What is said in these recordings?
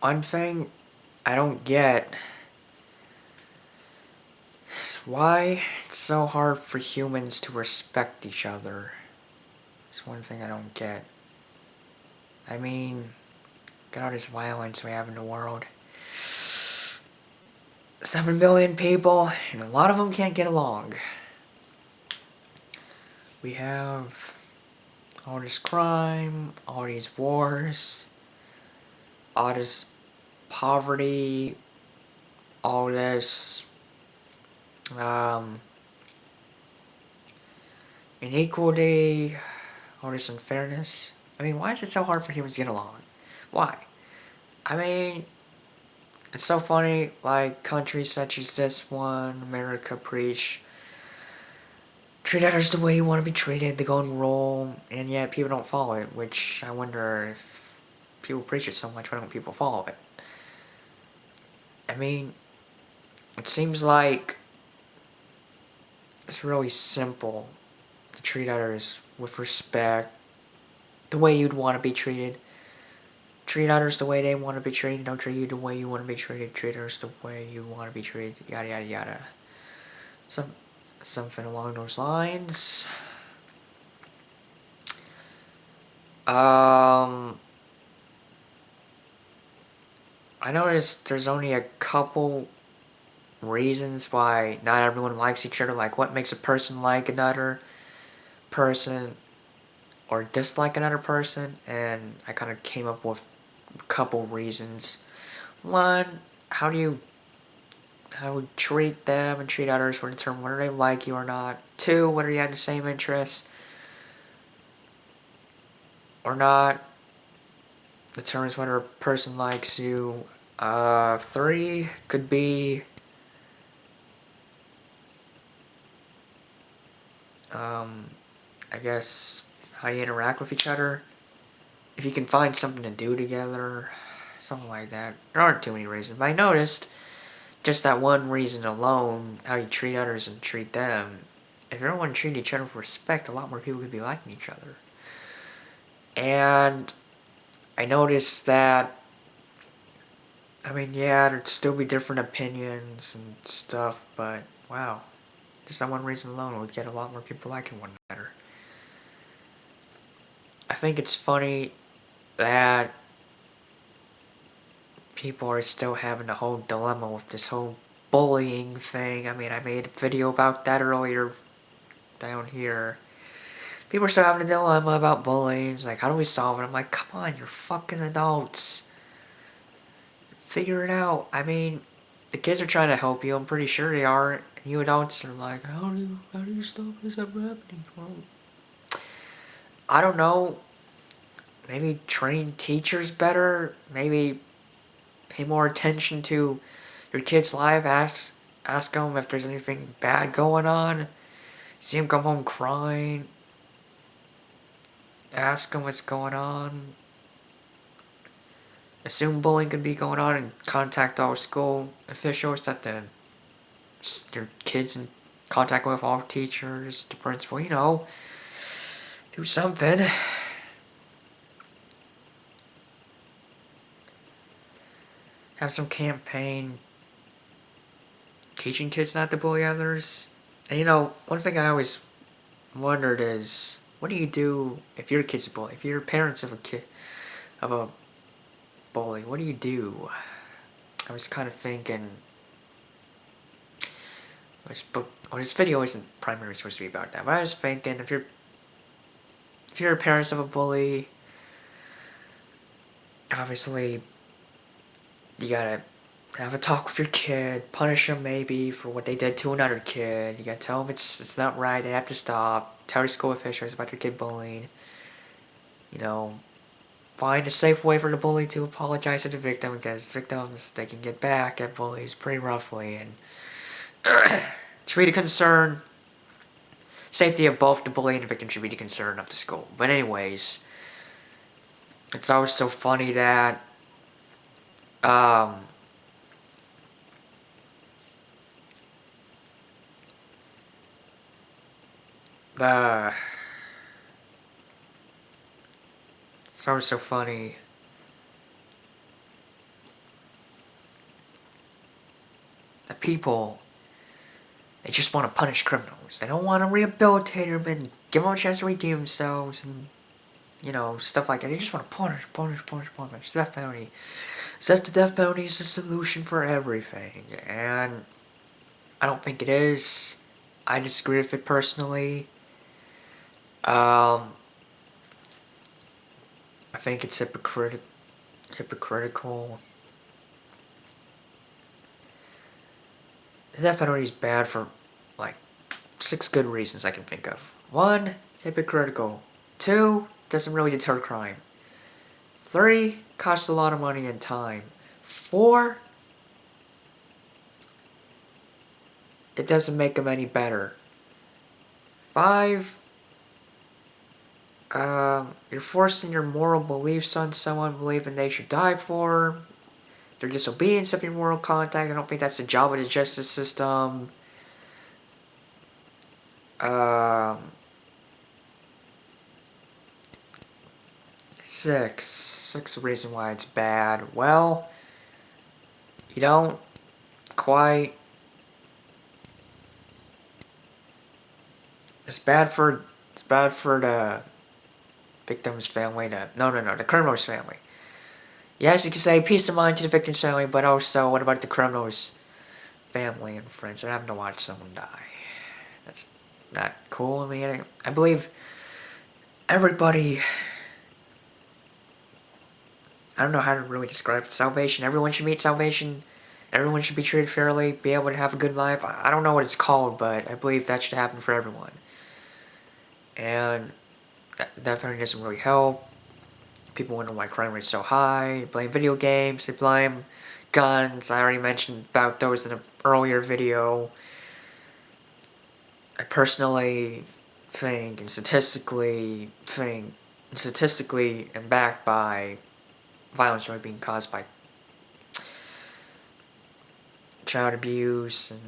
One thing I don't get is why it's so hard for humans to respect each other. It's one thing I don't get. I mean, look at all this violence we have in the world. 7 billion people, and a lot of them can't get along. We have all this crime, all these wars, all this poverty, all this inequality, all this unfairness. I mean, why is it so hard for humans to get along? Why? I mean, it's so funny, like countries such as this one, America, preach treat others the way you want to be treated, the golden rule, and yet people don't follow it, which I wonder if people preach it so much, why don't people follow it? I mean, it seems like it's really simple to treat others with respect, the way you'd want to be treated. Treat others the way they want to be treated. Don't treat you the way you want to be treated. Treat others the way you want to be treated. Yada yada yada. Something along those lines. I noticed there's only a couple reasons why not everyone likes each other. Like what makes a person like another person or dislike another person, and I kind of came up with a couple reasons. One, how you treat them and treat others will determine whether they like you or not. Two, whether you have the same interests or not determines whether a person likes you. Three could be I guess how you interact with each other. If you can find something to do together, something like that. There aren't too many reasons, but I noticed just that one reason alone, how you treat others and treat them. If everyone treated each other with respect, a lot more people could be liking each other. And I noticed that, I mean, yeah, there'd still be different opinions and stuff, but wow, just that one reason alone would get a lot more people liking one another. I think it's funny that people are still having a whole dilemma with this whole bullying thing. I mean, I made a video about that earlier down here. People are still having a dilemma about bullying. It's like, how do we solve it? I'm like, come on, you're fucking adults. Figure it out. I mean, the kids are trying to help you. I'm pretty sure they are. You adults are like, how do you stop this from happening? Well, I don't know. Maybe train teachers better. Maybe pay more attention to your kid's life. Ask them if there's anything bad going on. See them come home crying. Ask them what's going on. Assume bullying could be going on and contact all school officials that your kids in contact with, all teachers, the principal, do something. Have some campaign teaching kids not to bully others. And one thing I always wondered is, what do you do if your kid's a bully? If you're parents of a bully, what do you do? I was kind of thinking, this video isn't primarily supposed to be about that, but I was thinking, if you're parents of a bully, obviously you gotta have a talk with your kid, punish them maybe for what they did to another kid. You gotta tell them it's not right, they have to stop. Tell your school officials about your kid bullying. Find a safe way for the bully to apologize to the victim, because victims, they can get back at bullies pretty roughly, and should be the concern. Safety of both the bully and the victim should be the concern of the school. But anyways, it's always so funny that the it's always so funny the people, they just want to punish criminals. They don't want to rehabilitate them and give them a chance to redeem themselves and, you know, stuff like that. They just want to punish. Death penalty. Except the death penalty is the solution for everything. And I don't think it is. I disagree with it personally. I think it's hypocritical. The death penalty is bad for, like, 6 good reasons I can think of. 1, hypocritical. 2, doesn't really deter crime. 3, costs a lot of money and time. 4, it doesn't make them any better. 5, you're forcing your moral beliefs on someone, believing they should die for their disobedience of your moral conduct. I don't think that's the job of the justice system. 6 reason why it's bad. Well, you don't quite. It's bad for the victim's family. The criminal's family. Yes, you can say peace of mind to the victim's family, but also, what about the criminal's family and friends? They're having to watch someone die. That's not cool. I mean, I believe everybody. I don't know how to really describe it. Salvation. Everyone should meet salvation. Everyone should be treated fairly, be able to have a good life. I don't know what it's called, but I believe that should happen for everyone. And that definitely doesn't really help. People wonder why crime rate's so high. They blame video games. They blame guns. I already mentioned about those in an earlier video. I personally think, and statistically and backed by violence really being caused by child abuse and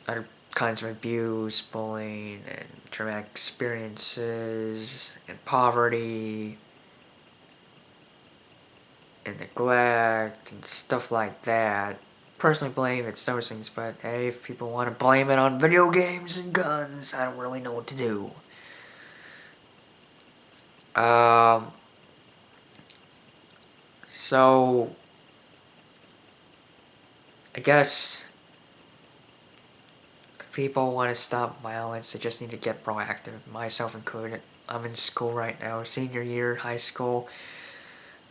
other kinds of abuse, bullying, and traumatic experiences, and poverty, and neglect, and stuff like that. Personally believe it's those things, but hey, if people want to blame it on video games and guns, I don't really know what to do. So, I guess if people want to stop violence, they just need to get proactive, myself included. I'm in school right now, senior year, high school.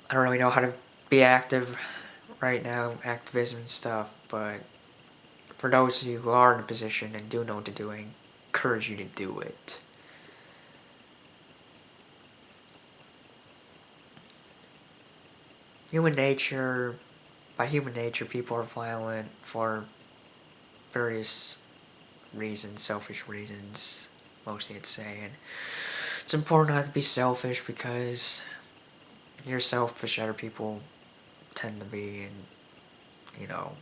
I don't really know how to be active right now, activism and stuff, but for those of you who are in a position and do know what to do, I encourage you to do it. By human nature, people are violent for various reasons, selfish reasons, mostly I'd say, and it's important not to be selfish because you're selfish, other people tend to be, and, you know,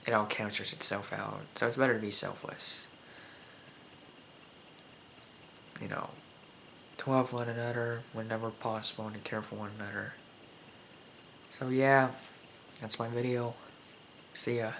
it all cancels itself out, so it's better to be selfless. You know, to love one another whenever possible and to care for one another. So yeah, that's my video. See ya.